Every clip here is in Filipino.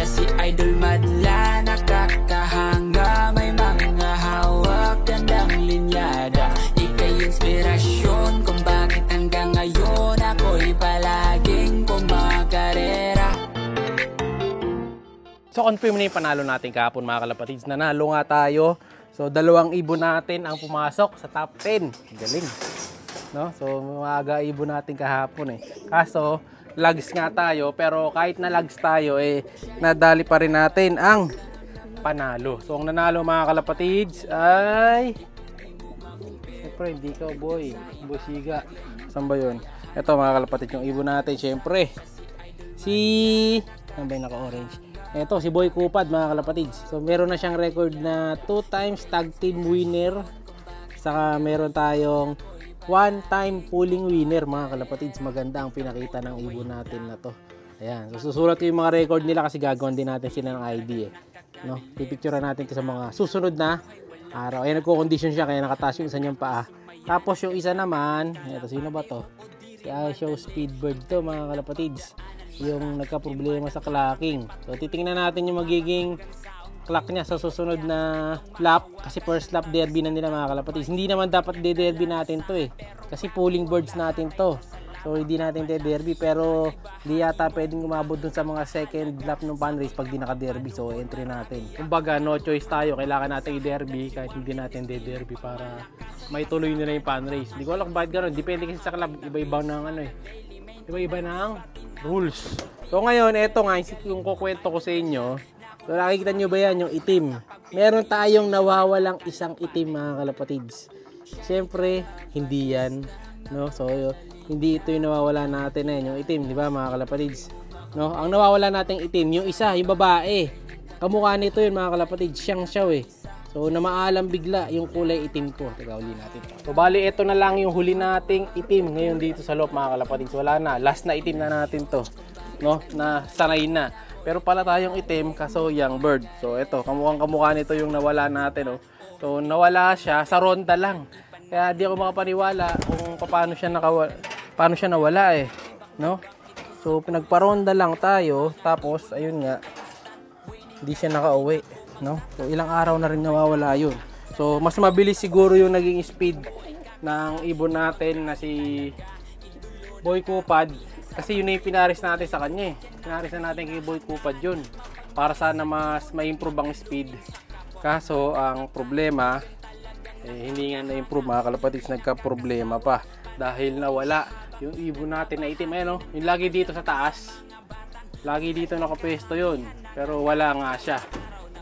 si Idol Madla, nakakahanga, may mga hawak, gandang linyada. Ika'y inspirasyon kung bakit hanggang ngayon ako'y palaging kumakarera. So confirm na yung panalo natin kahapon mga kalapatids. Nanalo nga tayo. So 2 ibon natin ang pumasok sa top 10. Galing. No? So maaga ibon natin kahapon eh. Kaso lags nga tayo, pero kahit na lags tayo nadali pa rin natin ang panalo. So ang nanalo mga kalapatids ay siyempre hindi ka boy Siga. Saan ba yun? Ito mga kalapatids yung ibon natin siyempre. Ano ba yung naka-orange? Ito, si Boy Kupad mga kalapatids. So meron na siyang record na 2 times tag team winner. Saka meron tayong 1 time pooling winner mga kalapatids. Maganda ang pinakita ng ibon natin na to. Ayan, so susulat ko yung mga record nila kasi gagawin din natin sila ng ID no? Pipicturean natin sa mga susunod na araw. Ayan, nagko-condition siya kaya nakataas yung isa niyang paa. Tapos yung isa naman, ito, sino ba to? Si iShow Speedbird to mga kalapatids. Yung nagka-problema sa clocking. So titingnan natin yung magiging clock niya sa susunod na lap kasi first lap derby na nila mga kalapatids. Hindi naman dapat de-derby natin to kasi pooling birds natin to. So hindi natin de-derby, pero di yata pwedeng umabot dun sa mga second lap ng fan race pag di naka-derby. So entry natin. Kumbaga no choice tayo, kailangan natin i-derby kahit hindi natin de-derby para may tuloy nila yung fan race. Hindi ko alam kung bakit gano'n. Depende kasi sa club, iba-iba ng iba-iba ng rules. So ngayon, eto nga yung kukwento ko sa inyo. So nakikita nyo ba yan, yung itim? Meron tayong nawawalang isang itim mga kalapatids. Siyempre, hindi yan. No? So hindi ito yung nawawala natin yung itim, di ba mga kalapatids? No? Ang nawawala nating itim, yung isa, yung babae. Kamukha nito yun mga kalapatids, siyang siyaw So namaalam bigla yung kulay itim ko. Teka, huli natin. So bali, ito na lang yung huli nating itim ngayon dito sa loob mga kalapatids. Wala na, last na itim na natin to. No, na sanay na. Pero pala tayong itim kaso young bird. So ito, kamukha nito yung nawala natin. So nawala siya sa ronda lang. Kaya di ako makapaniwala kung paano siya nawala no? So pinagparonda lang tayo, tapos ayun nga, hindi siya nakauwi, no? So ilang araw na rin nawawala yun. So mas mabilis siguro yung naging speed ng ibon natin na si Boy Kupad. Kasi yun na yung pinaris natin sa kanya Pinaris na natin kay Boy Kupad yun. Para sana mas ma-improve ang speed. Kaso ang problema, hindi nga na-improve mga kalapatids, nagka-problema pa. Dahil nawala yung ibon natin na itim. Yung lagi dito sa taas. Lagi dito nakapwesto yun. Pero wala nga siya.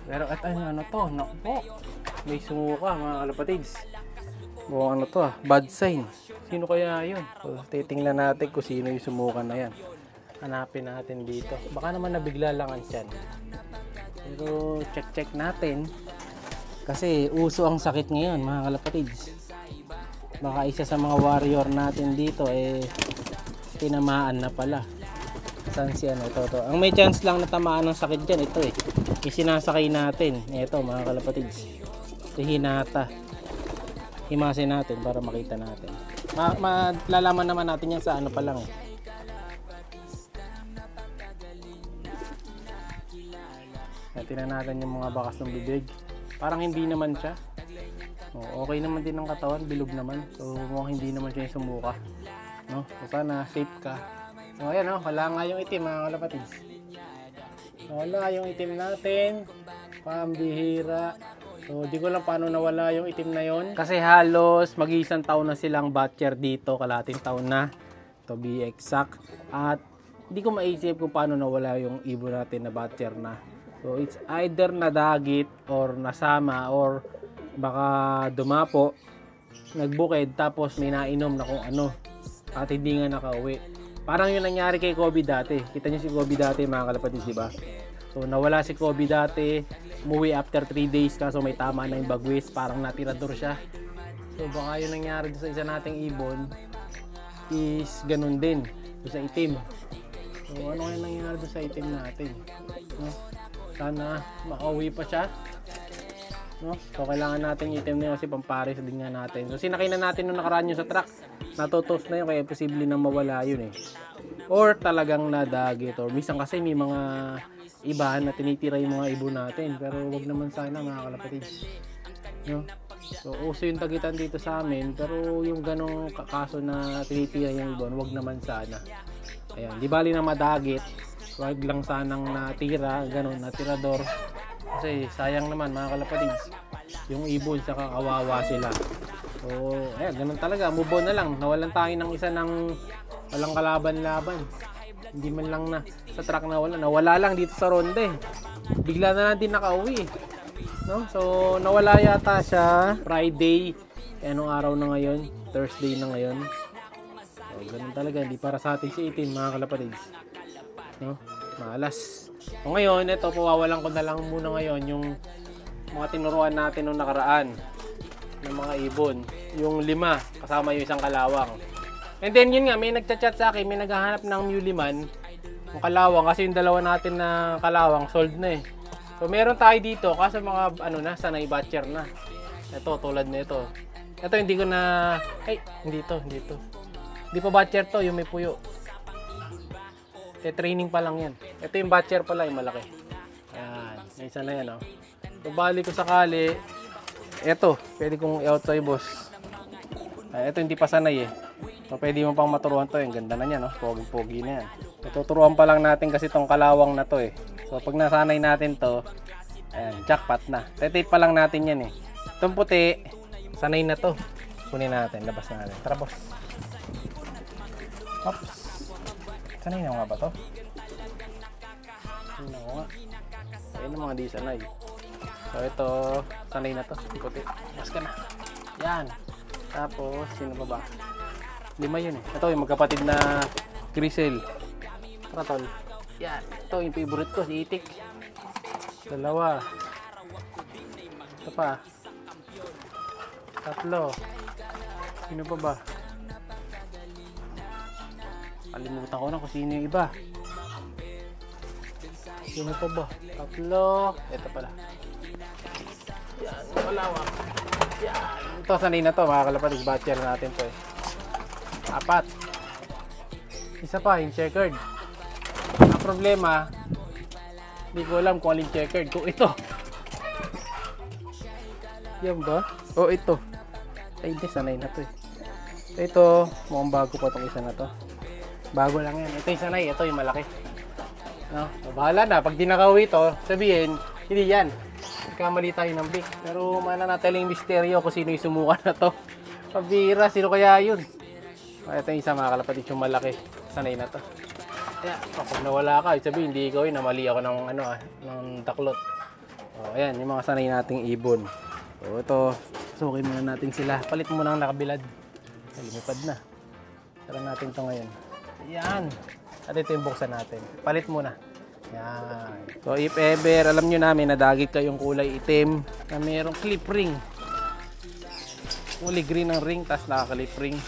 Pero at ano to? Naku po. May sumuka mga kalapatids. Ano to bad sign. Sino kaya yun? So, titingnan natin kung sino yung sumuka na yan. Hanapin natin dito. Baka naman nabigla lang ang tiyan. Pero check natin. Kasi uso ang sakit ngayon mga kalapatids. Baka isa sa mga warrior natin dito tinamaan na pala. Saan si ito? Ang may chance lang na tamaan ng sakit dyan, ito yung sinasakay natin. Ito mga kalapatids. Ito hinata. Himasin natin para makita natin. Malalaman naman natin yan sa pa lang Tingnan natin yung mga bakas ng bibig. Parang hindi naman siya. Okay naman din ang katawan, bilog naman. So mukhang hindi naman siya yung sumuka. No? So sana safe ka. So ayan wala nga yung itim mga kalapatids. Wala yung itim natin. Pambihira. So di ko lang paano nawala yung itim na yon. Kasi halos mag-iisang taon na silang batcher dito. Kalating taon na. To be exact. At di ko maisip kung paano nawala yung ibon natin na batcher na. So it's either nadagit or nasama or baka dumapo, nagbukid, tapos may nainom na kung ano at hindi nga nakauwi. Parang yun nangyari kay Kobe dati. Kita niyo si Kobe dati mga kalapatids, di ba? So nawala si Kobe dati, umuwi after 3 days kaso may tama na yung bagwis, parang natirador siya. So baka yun nangyari sa isa nating ibon is ganun din sa itim. So ano kaya nangyari sa itim natin? Sana makauwi pa siya. No? So kailangan natin item na yun kasi pampares din nga natin. So sinakay na natin nung nakaraan yun sa truck. Natutos na yun kaya posible nang mawala yun Or talagang nadagit. Or minsan kasi may mga iba na tinitira yung mga ibon natin. Pero wag naman sana mga kalapatids. No? So, uso yung tagitan dito sa amin, pero yung ganong kaso na tinitira yung ibon, wag naman sana. Ayan, di bali na madagit, wag lang sanang natira, ganon, natirador. Kasi sayang naman mga kalapatids, yung ibon sa kawawa sila. So, ayan, ganun talaga, move on na lang. Nawalan tayo ng isa ng walang kalaban-laban. Hindi man lang na sa track nawala lang dito sa ronde. Bigla na lang din nakauwi. No? So, nawala yata siya Friday. Anong araw na ngayon? Thursday na ngayon. So, ganun talaga. Hindi para sa atin si Itin, mga kalapatids. No? Malas. So, ngayon, ito, pawawalan ko na lang muna ngayon yung mga tinuruan natin nung nakaraan ng mga ibon. Yung 5, kasama yung isang kalawang. And then, yun nga, may nagchat-chat sa akin, may naghahanap ng Muliman, yung kalawang, kasi yung dalawa natin na kalawang, sold na eh. So, meron tayo dito, kasi mga, sanay batcher na. Ito, tulad na ito. Ito, hindi ko na, hindi to. Hindi pa batcher to, yung may puyo. Training pa lang yan. Ito yung batcher pala, yung malaki. Ayan, may isa na yan, oh. So, bali ko sakali, ito, pwede kong i-out sa'yo, boss. Ito, hindi pa sanay eh. So, pwede mo pang maturuan to. Yung ganda na niya, no? Pogi-pogi na yan. Tuturuan pa lang natin kasi tong kalawang na to eh. So, pag nasanay natin to, ayan, jackpot na. Tape pa lang natin yan eh. Itong puti, sanay na to. Kunin natin, labas na natin. Tara, boss. Oops. Sanay na nga ba to? Sanay na nga. Ayun ang mga di sanay. So, ito, sanay na to. Puti. Labas ka na. Yan. Tapos, sino pa ba? 5 yun eh. Ito yung magkapatid na Grisel. Tara, tol. Yan. Ito yung favorite ko, si Itik. 2. Ito pa. 3. Sino pa ba? Kalimutan ko na kung sino yung iba. Sino pa ba? 3. Ito pala. Yan. Malawak. Yan. Ito, sanay na to. Mga kalapatids, batcher natin to eh. 4. Isa pa, yung checkered. Ang problema, hindi ko alam kung alin checkered. Kung ito. Yan ba? O ito. Ay, hindi, sanay na to eh. Ito, mukhang bago pa itong isa na to. Bago lang yan. Ito yung sanay, ito yung malaki. No? So, bahala na. Pag di nakauwi ito, sabihin, hindi yan. Kamali tayo ng big. Pero mananatiling misteryo kung sino yung sumuka na to. Pabira, sino kaya yun? Ito yung isa mga kalapatids, yung malaki. Sanay na to. Kaya, kapag nawala ka, sabihin, hindi ikaw yun. Namali ako ng, ng taklot. O, ayan, yung mga sanay nating ibon. So, ito, susukin muna natin sila. Palit mo nang nakabilad. Ay, lumipad na. Tara natin to ngayon. Ayan. At ito yung buksan natin. Palit muna. Yan. So, if ever, alam nyo namin, nadagit kayong kulay itim na mayroong clip ring. Kulay green ang ring, tas naka-clip ring.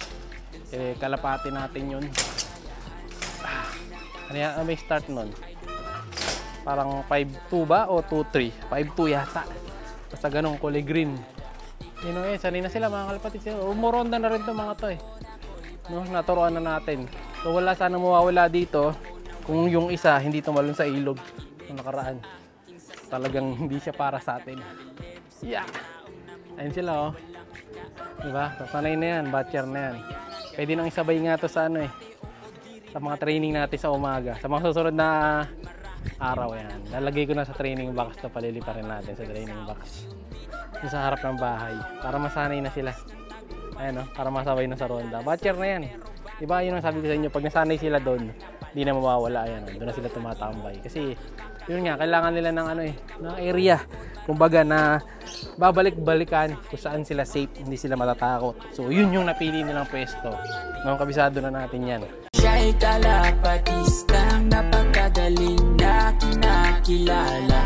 Eh, kalapati natin yun. Ano yan? May start nun. Parang 5.2 ba? O 2.3? 5.2 yata. Basta ganun, kulay green. Yun o, sanay na sila mga kalapatids. Umuronda na rin to mga to eh. No, naturuan na natin. So, wala sana mawawala dito kung yung isa hindi tumalon sa ilog ng nakaraan. Talagang hindi siya para sa atin. Yeah! Ayun sila oh. Diba? Sanay na yan, batcher na yan. Pwede nang isabay nga to sa sa mga training natin sa umaga. Sa mga susunod na araw yan. Lalagay ko na sa training box to, paliliparin natin sa training box. Yung sa harap ng bahay. Para masanay na sila. Ayan oh, para masabay na sa ronda. Batcher na yan. Diba yun ang sabi ko sa inyo, pag nasanay sila doon, hindi na mawawala. Ayan, doon na sila tumatambay. Kasi yun nga, kailangan nila ng ng area. Kumbaga na babalik-balikan kung saan sila safe, hindi sila matatakot. So yun yung napili nilang pwesto. Ngayon kabisado na natin yan. Siya'y kalapatistang napakagaling na kinakilala.